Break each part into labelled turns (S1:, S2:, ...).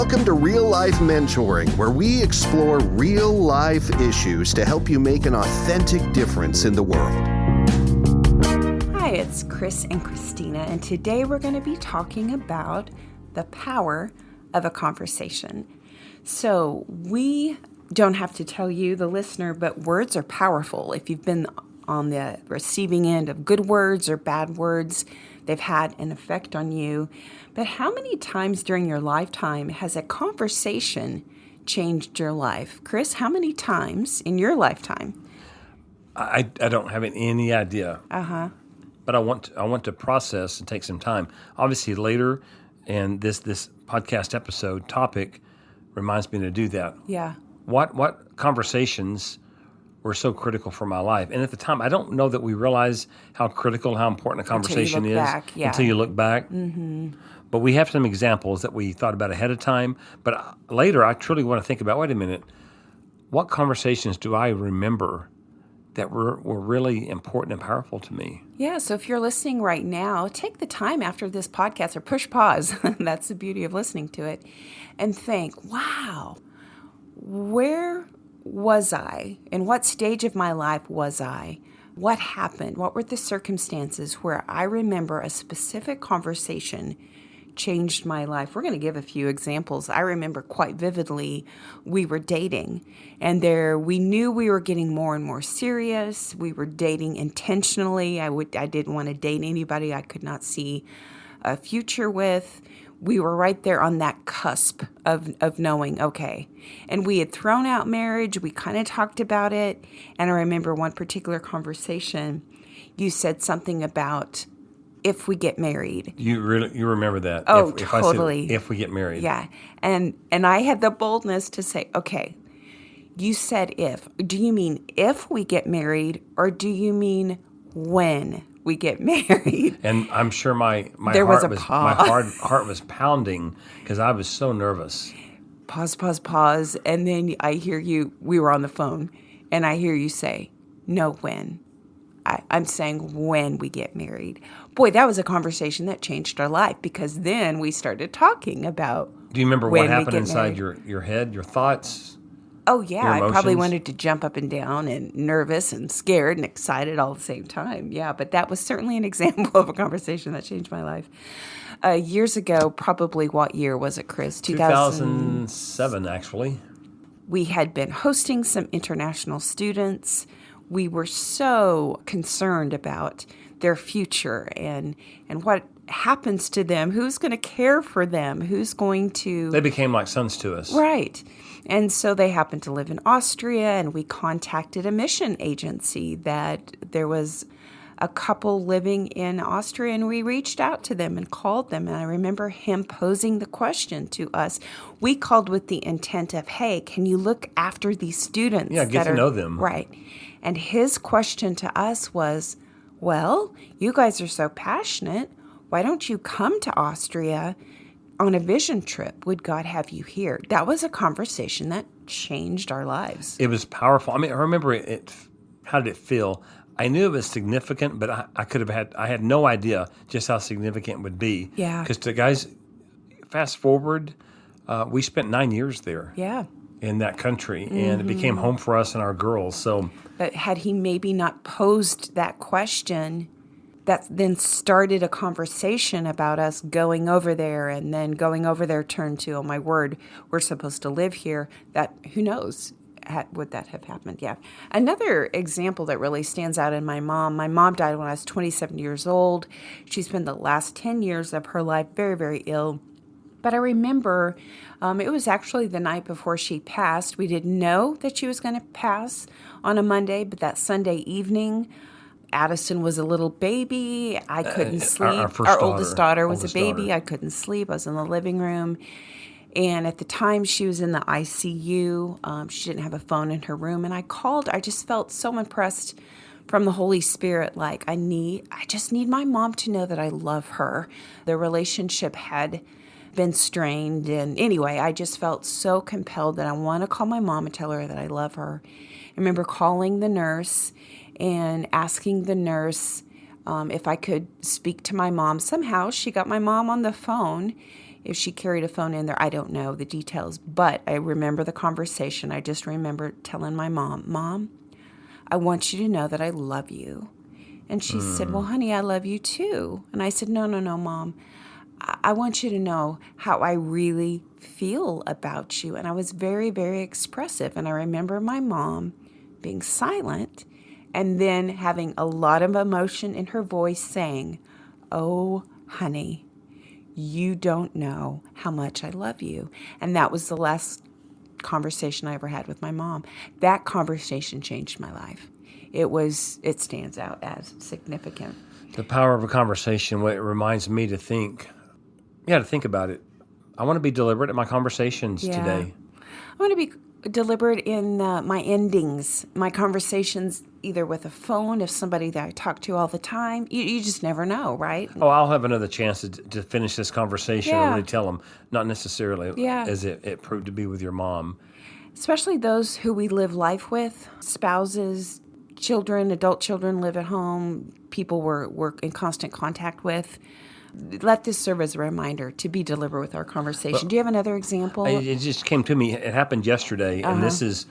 S1: Welcome to Real Life Mentoring, where we explore real life issues to help you make an authentic difference in the world.
S2: Hi, it's Chris and Christina, and today we're going to be talking about the power of a conversation. So we don't have to tell you, the listener, but words are powerful. If you've been on the receiving end of good words or bad words, they've had an effect on you. But how many times during your lifetime has a conversation changed your life? Chris, how many times in your lifetime?
S3: I don't have any idea. But I want to process and take some time. Obviously, later, and this podcast episode topic reminds me to do that.
S2: Yeah.
S3: What conversations were so critical for my life? And at the time, I don't know that we realize how critical, how important a conversation is until you look back. Mm-hmm. But we have some examples that we thought about ahead of time. But later, I truly want to think about, wait a minute, what conversations do I remember that were really important and powerful to me?
S2: Yeah, so if you're listening right now, take the time after this podcast or push pause. That's the beauty of listening to it. And think, wow, where was I? In what stage of my life was I? What happened? What were the circumstances where I remember a specific conversation changed my life? We're going to give a few examples. I remember quite vividly we were dating, and we knew we were getting more and more serious. We were dating intentionally. I didn't want to date anybody I could not see a future with. We were right there on that cusp of knowing, okay. And we had thrown out marriage. We kind of talked about it. And I remember one particular conversation, you said something about if we get married.
S3: You remember that?
S2: Oh,
S3: if
S2: totally.
S3: I said, if we get married.
S2: Yeah. And I had the boldness to say, okay, you said if. Do you mean if we get married, or do you mean when we get married?
S3: And I'm sure my heart was pounding because I was so nervous.
S2: Pause. And then I hear you, we were on the phone, and I hear you say, no, when. I'm saying when we get married. Boy, that was a conversation that changed our life, because then we started talking about.
S3: Do you remember what happened inside your head, your thoughts?
S2: Oh, yeah. I probably wanted to jump up and down and nervous and scared and excited all at the same time. Yeah, but that was certainly an example of a conversation that changed my life. Years ago, probably what year was it, Chris?
S3: 2007, actually.
S2: We had been hosting some international students. We were so concerned about their future and what happens to them, who's going to care for them, who's going to...
S3: They became like sons to us.
S2: Right. And so they happened to live in Austria, and we contacted a mission agency that there was a couple living in Austria, and we reached out to them and called them. And I remember him posing the question to us. We called with the intent of, hey, can you look after these students?
S3: Yeah, get to know them.
S2: Right. And his question to us was, well, you guys are so passionate. Why don't you come to Austria on a vision trip? Would God have you here? That was a conversation that changed our lives.
S3: It was powerful. I mean, I remember it. How did it feel? I knew it was significant, but I had no idea just how significant it would be.
S2: Yeah.
S3: Because the guys, fast forward, we spent 9 years there.
S2: Yeah.
S3: In that country, and it became home for us and our girls. So,
S2: but had he maybe not posed that question, that then started a conversation about us going over there, and then going over there turned to, oh my word, we're supposed to live here. That, who knows, would that have happened? Yeah. Another example that really stands out in my mom died when I was 27 years old. She spent the last 10 years of her life very, very ill. But I remember it was actually the night before she passed. We didn't know that she was going to pass on a Monday, but that Sunday evening, Addison was a little baby. I couldn't sleep. Our oldest daughter was a baby. I couldn't sleep. I was in the living room. And at the time, she was in the ICU. She didn't have a phone in her room. And I called. I just felt so impressed from the Holy Spirit, like I just need my mom to know that I love her. The relationship had been strained. And anyway, I just felt so compelled that I want to call my mom and tell her that I love her. I remember calling the nurse and asking the nurse if I could speak to my mom. Somehow she got my mom on the phone, If she carried a phone in there, I don't know the details, but I remember the conversation. I just remember telling my mom, Mom, I want you to know that I love you. And she said, well, honey, I love you too. And I said, no, Mom. I want you to know how I really feel about you. And I was very, very expressive. And I remember my mom being silent and then having a lot of emotion in her voice saying, oh, honey, you don't know how much I love you. And that was the last conversation I ever had with my mom. That conversation changed my life. It stands out as significant.
S3: The power of a conversation, it reminds me to think about it. I want to be deliberate in my conversations today.
S2: I want to be deliberate in my endings, my conversations, either with a phone, if somebody that I talk to all the time. You just never know, right?
S3: Oh, I'll have another chance to finish this conversation and really tell them, not necessarily as it proved to be with your mom.
S2: Especially those who we live life with, spouses, children, adult children live at home, people we're in constant contact with. Let this serve as a reminder to be deliberate with our conversation. Do you have another example?
S3: It just came to me. It happened yesterday, and this is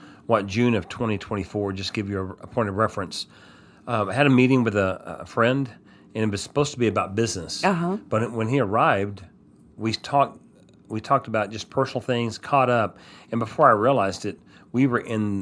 S3: June of 2024. Just give you a point of reference. I had a meeting with a friend, and it was supposed to be about business. But when he arrived, we talked about just personal things, caught up, and before I realized it, we were in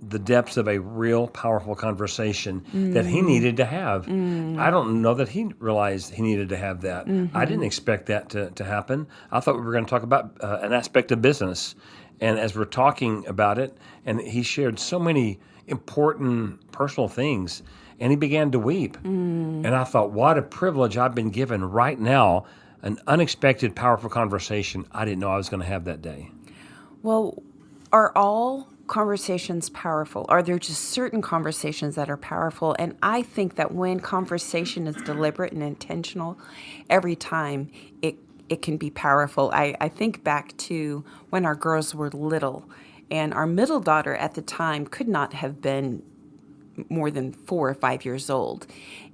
S3: the depths of a real powerful conversation that he needed to have. I don't know that he realized he needed to have that. I didn't expect that to happen. I thought we were going to talk about an aspect of business. And as we're talking about it, and he shared so many important personal things, and he began to weep. And I thought, what a privilege I've been given right now, an unexpected, powerful conversation I didn't know I was going to have that day.
S2: Well, are all conversations powerful? Are there just certain conversations that are powerful? And I think that when conversation is deliberate and intentional, every time it can be powerful. I think back to when our girls were little, and our middle daughter at the time could not have been more than 4 or 5 years old.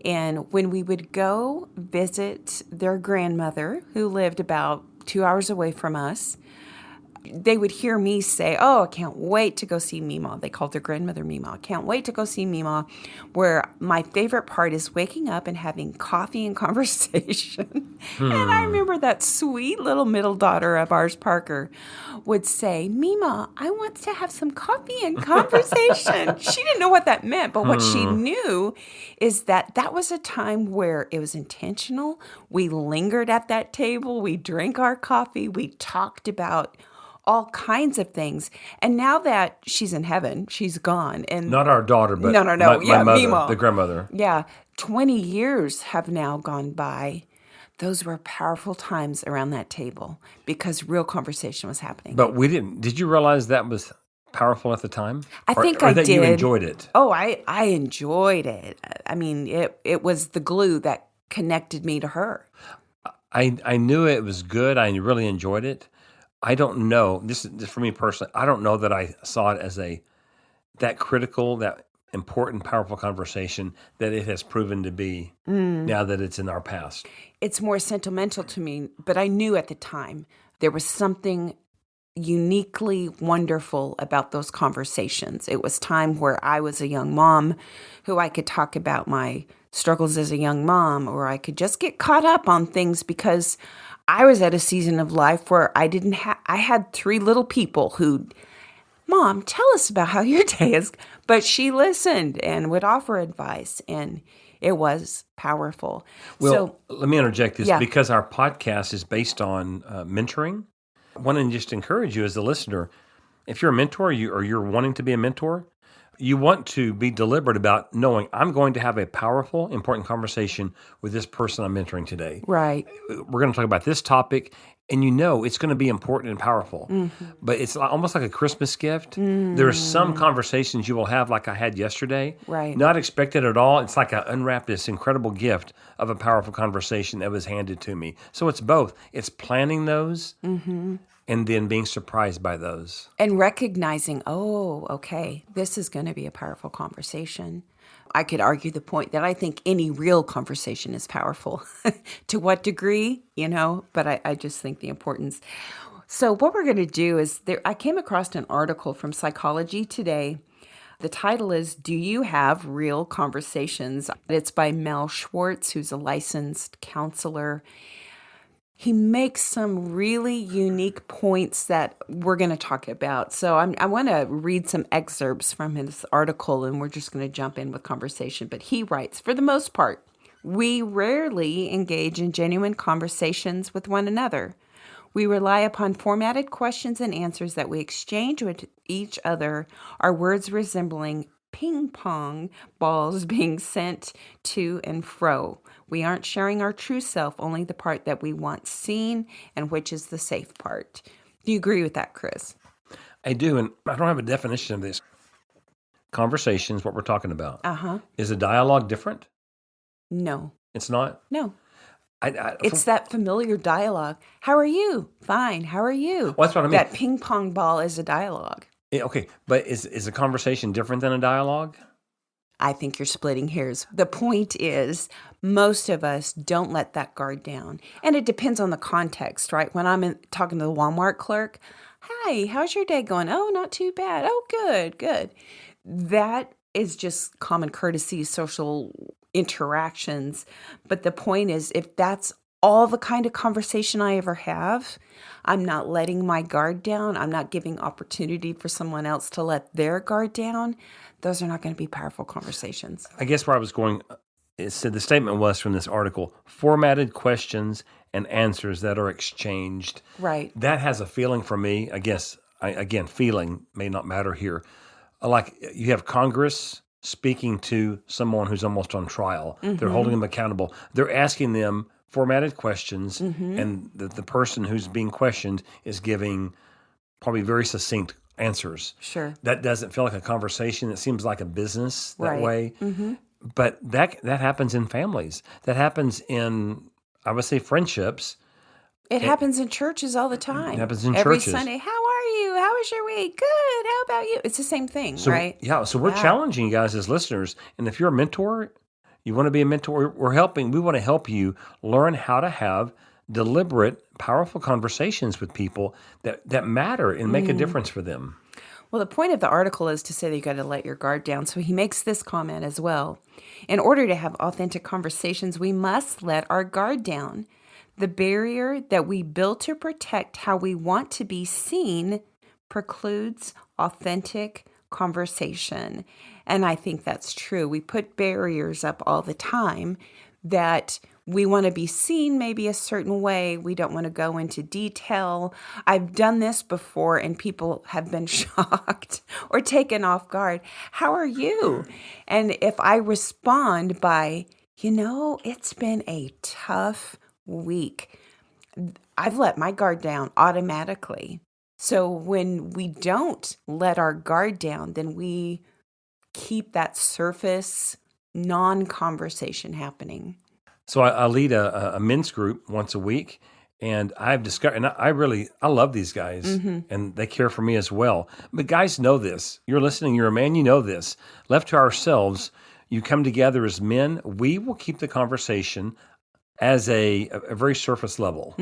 S2: And when we would go visit their grandmother, who lived about 2 hours away from us, they would hear me say, oh, I can't wait to go see Mima. They called their grandmother Mima. I can't wait to go see Mima, where my favorite part is waking up and having coffee and conversation. And I remember that sweet little middle daughter of ours, Parker, would say, Mima, I want to have some coffee and conversation. She didn't know what that meant, but what she knew is that was a time where it was intentional. We lingered at that table. We drank our coffee. We talked about all kinds of things. And now that she's in heaven, she's gone. And
S3: not our daughter, but
S2: no.
S3: My mother,
S2: Mima.
S3: the grandmother.
S2: Yeah. 20 years have now gone by. Those were powerful times around that table because real conversation was happening.
S3: But we didn't. Did you realize that was powerful at the time?
S2: I think I did.
S3: Or that you enjoyed it?
S2: Oh, I enjoyed it. I mean, it was the glue that connected me to her.
S3: I knew it was good. I really enjoyed it. I don't know. This is for me personally. I don't know that I saw it as that critical, that important, powerful conversation that it has proven to be now that it's in our past.
S2: It's more sentimental to me, but I knew at the time there was something uniquely wonderful about those conversations. It was time where I was a young mom who I could talk about my struggles as a young mom, or I could just get caught up on things because I was at a season of life where I had 3 little people who, Mom, tell us about how your day is. But she listened and would offer advice, and it was powerful.
S3: Well, let me interject this because our podcast is based on mentoring. I want to just encourage you as a listener, if you're a mentor or you're wanting to be a mentor, you want to be deliberate about knowing I'm going to have a powerful, important conversation with this person I'm mentoring today.
S2: Right.
S3: We're going to talk about this topic, and you know it's going to be important and powerful. But it's almost like a Christmas gift. There are some conversations you will have like I had yesterday.
S2: Right.
S3: Not expected at all. It's like I unwrapped this incredible gift of a powerful conversation that was handed to me. So it's both. It's planning those and then being surprised by those.
S2: And recognizing, oh, okay, this is going to be a powerful conversation. I could argue the point that I think any real conversation is powerful. To what degree, but I just think the importance. So what we're going to do is, I came across an article from Psychology Today. The title is, Do You Have Real Conversations? It's by Mel Schwartz, who's a licensed counselor. He makes some really unique points that we're going to talk about. So I want to read some excerpts from his article, and we're just going to jump in with conversation. But he writes, for the most part, we rarely engage in genuine conversations with one another. We rely upon formatted questions and answers that we exchange with each other, our words resembling ping pong balls being sent to and fro. We aren't sharing our true self, only the part that we want seen, and which is the safe part. Do you agree with that, Chris?
S3: I do, and I don't have a definition of this. Conversations, what we're talking about. Is a dialogue different?
S2: No.
S3: It's not?
S2: No. It's that familiar dialogue. How are you? Fine. How are you?
S3: Well, that's what I mean.
S2: That ping pong ball is a dialogue.
S3: Yeah, okay, but is a conversation different than a dialogue?
S2: I think you're splitting hairs. The point is, most of us don't let that guard down. And it depends on the context, right? When I'm talking to the Walmart clerk, hi, how's your day going? Oh, not too bad. Oh, good. That is just common courtesy, social interactions. But the point is, if that's all the kind of conversation I ever have, I'm not letting my guard down. I'm not giving opportunity for someone else to let their guard down. Those are not going to be powerful conversations.
S3: I guess where I was going, it said the statement was from this article, formatted questions and answers that are exchanged.
S2: Right.
S3: That has a feeling for me. I guess, again, feeling may not matter here. Like you have Congress speaking to someone who's almost on trial. Mm-hmm. They're holding them accountable. They're asking them formatted questions, and the person who's being questioned is giving probably very succinct answers.
S2: Sure.
S3: That doesn't feel like a conversation. It seems like a business that way.
S2: Mm-hmm.
S3: But that happens in families. That happens in, I would say, friendships.
S2: It happens in churches all the time.
S3: It happens in
S2: Every
S3: churches.
S2: Sunday. How are you? How was your week? Good. How about you? It's the same thing, right?
S3: Yeah. So we're challenging you guys as listeners. And if you're a mentor, you want to be a mentor, we want to help you learn how to have deliberate, powerful conversations with people that matter and make a difference for them.
S2: Well, the point of the article is to say that you got to let your guard down. So he makes this comment as well. In order to have authentic conversations, we must let our guard down. The barrier that we build to protect how we want to be seen precludes authentic conversation. And I think that's true. We put barriers up all the time that we want to be seen maybe a certain way. We don't want to go into detail. I've done this before and people have been shocked or taken off guard. How are you? And if I respond by, it's been a tough week, I've let my guard down automatically. So when we don't let our guard down, then we keep that surface non-conversation happening.
S3: So I lead a men's group once a week, and I've discovered, and I love these guys, and they care for me as well. But guys know this. You're listening, you're a man, you know this. Left to ourselves, you come together as men, we will keep the conversation as a very surface level.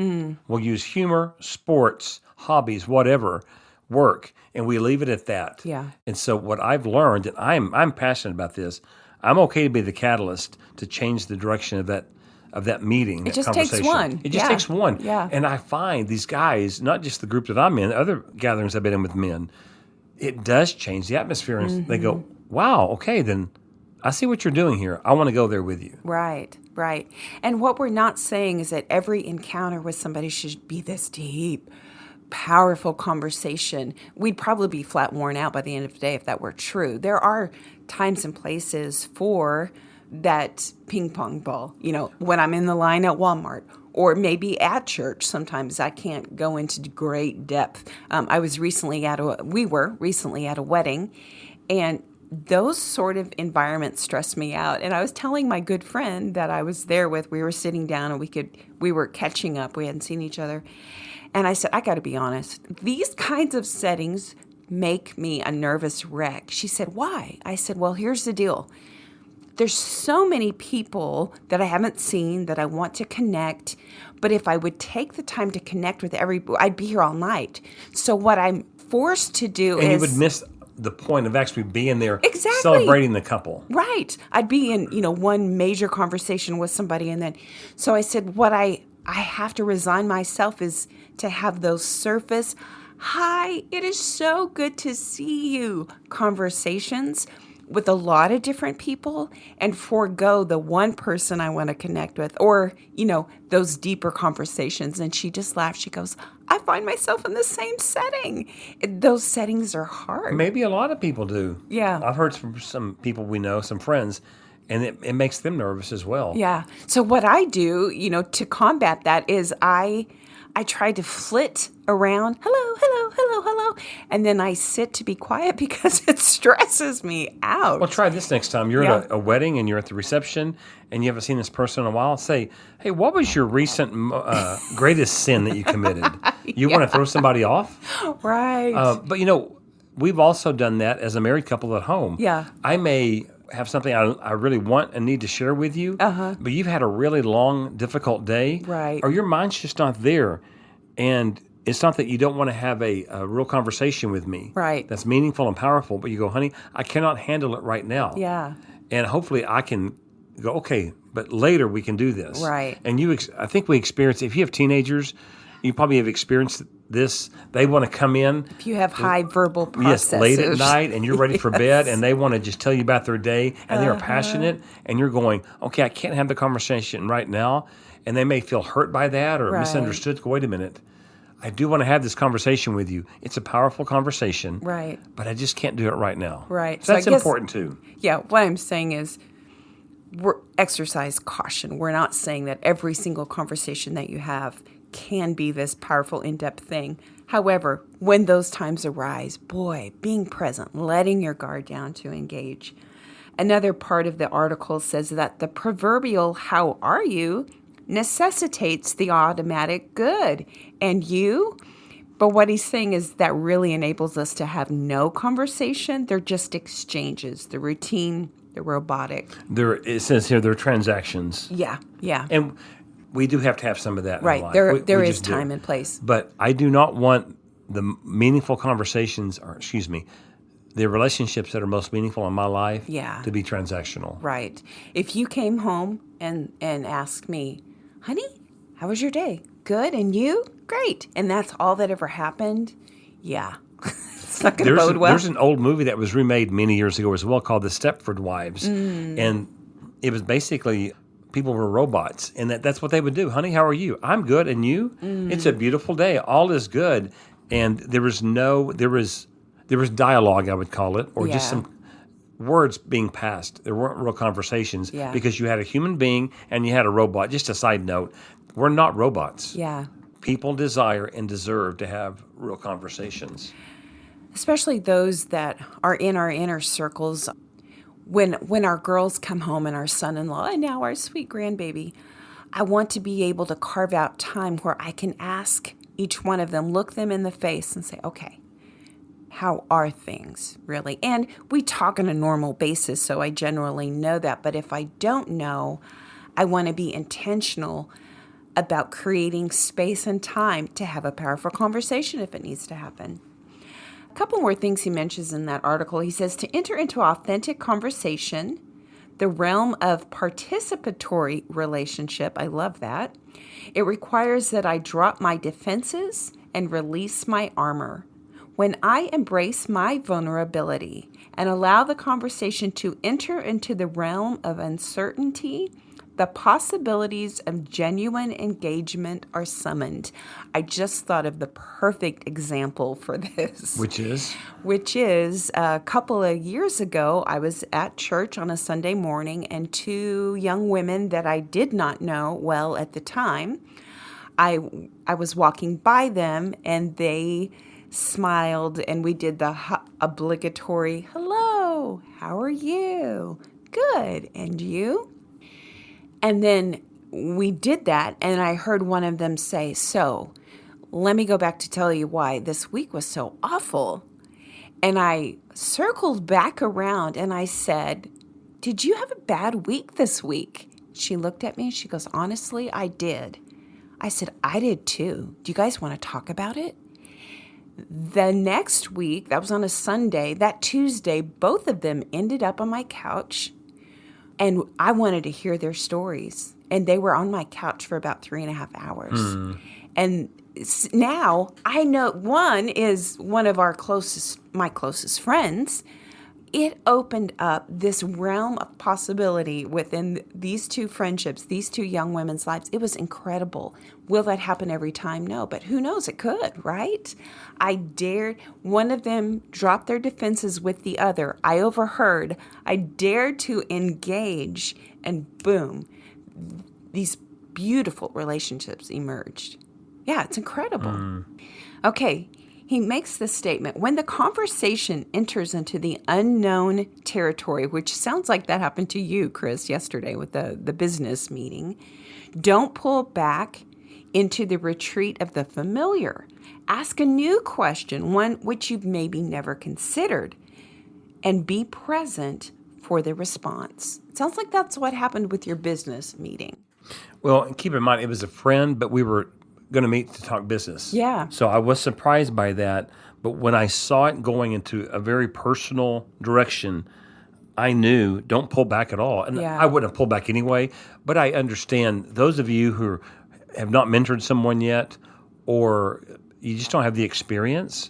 S3: We'll use humor, sports, hobbies, whatever, work, and we leave it at that.
S2: Yeah.
S3: And so what I've learned, and I'm passionate about this, I'm okay to be the catalyst to change the direction of that meeting,
S2: it
S3: that
S2: just
S3: conversation.
S2: takes one.
S3: It just takes one.
S2: Yeah.
S3: And I find these guys, not just the group that I'm in, other gatherings I've been in with men, it does change the atmosphere. And they go, wow, okay, then I see what you're doing here. I want to go there with you.
S2: Right. And what we're not saying is that every encounter with somebody should be this deep, powerful conversation. We'd probably be flat worn out by the end of the day if that were true. There are times and places for that ping pong ball, when I'm in the line at Walmart or maybe at church. Sometimes I can't go into great depth. We were recently at a wedding, and those sort of environments stress me out. And I was telling my good friend that I was there with, we were sitting down and we were catching up. We hadn't seen each other. And I said, I got to be honest, these kinds of settings make me a nervous wreck. She said, why? I said, well, here's the deal. there's so many people that I haven't seen that I want to connect. But if I would take the time to connect with I'd be here all night. So what I'm forced to do
S3: and you would miss the point of actually being there,
S2: exactly,
S3: celebrating the couple.
S2: Right. I'd be in, one major conversation with somebody, and then, so I said, what I have to resign myself is to have those surface, hi, it is so good to see you conversations with a lot of different people, and forego the one person I want to connect with, or, those deeper conversations. And she just laughed. She goes, I find myself in the same setting. Those settings are hard.
S3: Maybe a lot of people do.
S2: Yeah.
S3: I've heard from some people we know, some friends, and it makes them nervous as well.
S2: Yeah. So what I do, to combat that is I try to flit around, hello, hello, hello, hello, and then I sit to be quiet because it stresses me out.
S3: Well, try this next time. You're at a wedding and you're at the reception and you haven't seen this person in a while. Say, hey, what was your recent greatest sin that you committed? You want to throw somebody off?
S2: Right.
S3: But, we've also done that as a married couple at home.
S2: Yeah.
S3: I may have something I really want and need to share with you, but you've had a really long, difficult day.
S2: Right.
S3: Or your mind's just not there. And it's not that you don't want to have a real conversation with me.
S2: Right.
S3: That's meaningful and powerful, but you go, honey, I cannot handle it right now.
S2: Yeah.
S3: And hopefully I can go, okay, but later we can do this.
S2: Right.
S3: And I think we experience, if you have teenagers, you probably have experienced this. They want to come in.
S2: If you have high verbal processes.
S3: Yes, late at night, and you're ready for bed, and they want to just tell you about their day, and they're passionate, and you're going, okay, I can't have the conversation right now. And they may feel hurt by that or misunderstood. Go, wait a minute. I do want to have this conversation with you. It's a powerful conversation.
S2: Right.
S3: But I just can't do it right now.
S2: Right.
S3: So that's important too.
S2: Yeah. What I'm saying is exercise caution. We're not saying that every single conversation that you have can be this powerful, in-depth thing. However, when those times arise, boy, being present, letting your guard down to engage. Another part of the article says that the proverbial "how are you" necessitates the automatic "good." And you? But what he's saying is that really enables us to have no conversation. They're just exchanges, the routine, the robotic.
S3: It says here they're transactions.
S2: Yeah, yeah.
S3: And we do have to have some of that in
S2: right.
S3: our life.
S2: There
S3: we
S2: is time and place.
S3: But I do not want the meaningful conversations, the relationships that are most meaningful in my life to be transactional.
S2: Right. If you came home and asked me, honey, how was your day? Good. And you? Great. And that's all that ever happened? Yeah. It's not going to bode well.
S3: There's an old movie that was remade many years ago as well called The Stepford Wives. And it was basically people were robots. And that's what they would do. Honey, how are you? I'm good. And you? It's a beautiful day. All is good. And there was dialogue, I would call it, or just some words being passed. There weren't real conversations because you had a human being and you had a robot. Just a side note, we're not robots.
S2: Yeah.
S3: People desire and deserve to have real conversations.
S2: Especially those that are in our inner circles. When our girls come home and our son-in-law and now our sweet grandbaby, I want to be able to carve out time where I can ask each one of them, look them in the face and say, okay, how are things really? And we talk on a normal basis, so I generally know that. But if I don't know, I want to be intentional about creating space and time to have a powerful conversation if it needs to happen. A couple more things he mentions in that article. He says to enter into authentic conversation, the realm of participatory relationship, I love that. It requires that I drop my defenses and release my armor. When I embrace my vulnerability and allow the conversation to enter into the realm of uncertainty, the possibilities of genuine engagement are summoned. I just thought of the perfect example for this.
S3: Which is?
S2: Which is a couple of years ago, I was at church on a Sunday morning, and two young women that I did not know well at the time, I was walking by them, and they smiled, and we did the obligatory, hello, how are you? Good, and you? And then we did that, and I heard one of them say, so let me go back to tell you why this week was so awful. And I circled back around, and I said, did you have a bad week this week? She looked at me and she goes, honestly, I did. I said, I did too. Do you guys want to talk about it? The next week, that was on a Sunday, that Tuesday, both of them ended up on my couch, and I wanted to hear their stories. And they were on my couch for about 3.5 hours. And now I know one is one of my closest friends. It opened up this realm of possibility within these two friendships, these two young women's lives. It was incredible. Will that happen every time? No, but who knows? It could, right? I dared. One of them dropped their defenses with the other. I overheard. I dared to engage, and boom, these beautiful relationships emerged. Yeah, it's incredible. Okay. He makes this statement, when the conversation enters into the unknown territory, which sounds like that happened to you, Chris, yesterday with the business meeting, don't pull back into the retreat of the familiar. Ask a new question, one which you've maybe never considered, and be present for the response. It sounds like that's what happened with your business meeting.
S3: Well, keep in mind, it was a friend, but we were going to meet to talk business.
S2: Yeah.
S3: So I was surprised by that. But when I saw it going into a very personal direction, I knew don't pull back at all. And I wouldn't have pulled back anyway. But I understand those of you who have not mentored someone yet, or you just don't have the experience,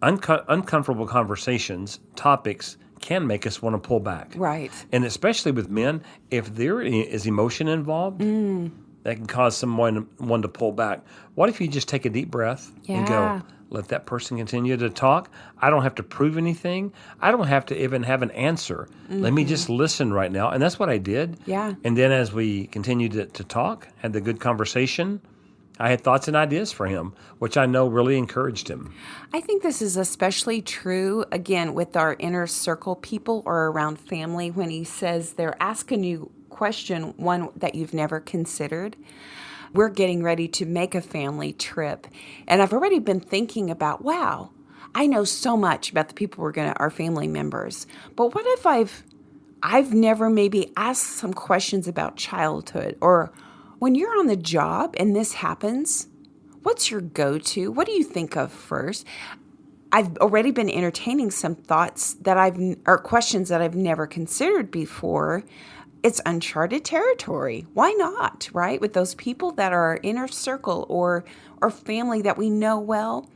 S3: uncomfortable conversations, topics can make us want to pull back.
S2: Right.
S3: And especially with men, if there is emotion involved, that can cause someone to pull back. What if you just take a deep breath and go, let that person continue to talk? I don't have to prove anything. I don't have to even have an answer. Let me just listen right now. And that's what I did.
S2: Yeah.
S3: And then as we continued to talk, had the good conversation, I had thoughts and ideas for him, which I know really encouraged him.
S2: I think this is especially true, again, with our inner circle people or around family when he says they're asking you question, one that you've never considered. We're getting ready to make a family trip. And I've already been thinking about, wow, I know so much about the people our family members. But what if I've never maybe asked some questions about childhood, or when you're on the job and this happens, what's your go-to? What do you think of first? I've already been entertaining some thoughts or questions that I've never considered before. It's uncharted territory. Why not, right? With those people that are our inner circle or family that we know well,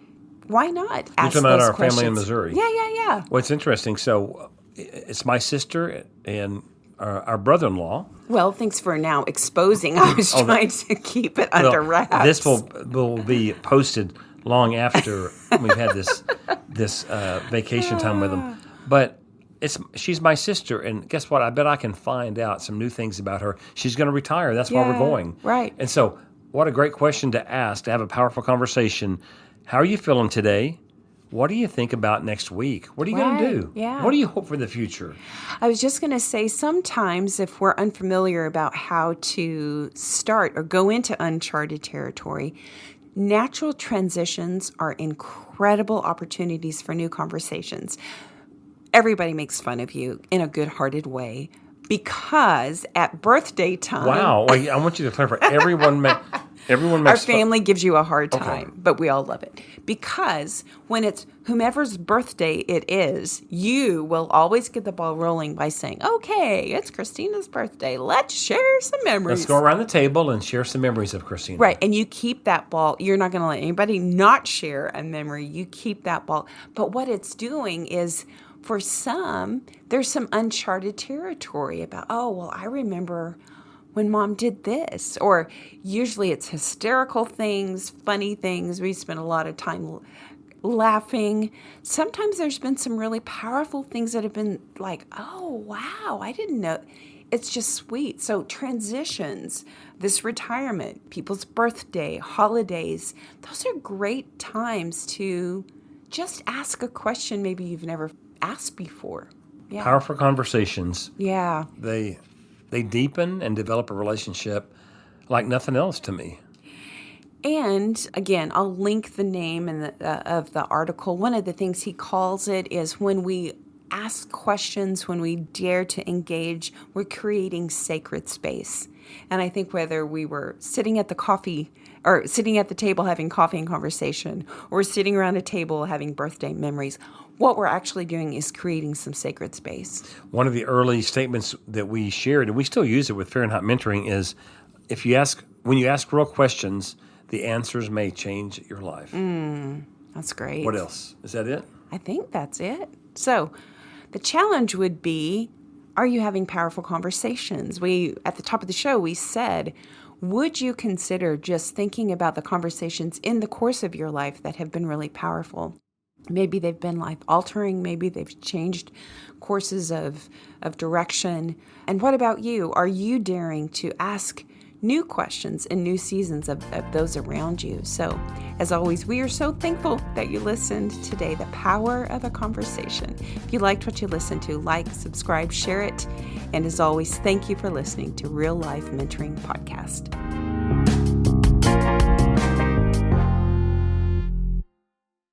S2: why not ask those questions? You're talking about our family
S3: in Missouri.
S2: Yeah.
S3: Well, it's interesting. So it's my sister and our brother-in-law.
S2: Well, thanks for now exposing. I was trying to keep it under wraps.
S3: This will be posted long after we've had this vacation time with them. But she's my sister, and guess what? I bet I can find out some new things about her. She's going to retire. That's why we're going.
S2: Right.
S3: And so what a great question to ask, to have a powerful conversation. How are you feeling today? What do you think about next week? What are you going to do?
S2: Yeah.
S3: What do you hope for the future?
S2: I was just going to say, sometimes if we're unfamiliar about how to start or go into uncharted territory, natural transitions are incredible opportunities for new conversations. Everybody makes fun of you in a good-hearted way because at birthday time...
S3: Wow. I want you to clarify. Everyone makes
S2: our family gives you a hard time, but we all love it. Because when it's whomever's birthday it is, you will always get the ball rolling by saying, okay, it's Christina's birthday. Let's share some memories.
S3: Let's go around the table and share some memories of Christina.
S2: Right, and you keep that ball. You're not going to let anybody not share a memory. You keep that ball. But what it's doing is... for some, there's some uncharted territory about, oh, well, I remember when Mom did this. Or usually it's hysterical things, funny things. We spend a lot of time laughing. Sometimes there's been some really powerful things that have been like, oh, wow, I didn't know. It's just sweet. So transitions, this retirement, people's birthday, holidays, those are great times to just ask a question maybe you've never asked before. Yeah.
S3: Powerful conversations.
S2: Yeah.
S3: They deepen and develop a relationship like nothing else to me.
S2: And again, I'll link the name of the article. One of the things he calls it is when we ask questions, when we dare to engage, we're creating sacred space. And I think whether we were sitting at the table having coffee and conversation, or sitting around a table having birthday memories, what we're actually doing is creating some sacred space.
S3: One of the early statements that we shared, and we still use it with Fahrenheit Mentoring, is when you ask real questions, the answers may change your life.
S2: That's great.
S3: What else? Is that it?
S2: I think that's it. So the challenge would be, are you having powerful conversations? At the top of the show, we said, would you consider just thinking about the conversations in the course of your life that have been really powerful? Maybe they've been life-altering. Maybe they've changed courses of direction. And what about you? Are you daring to ask new questions in new seasons of those around you? So, as always, we are so thankful that you listened today. The power of a conversation. If you liked what you listened to, like, subscribe, share it. And as always, thank you for listening to Real Life Mentoring Podcast.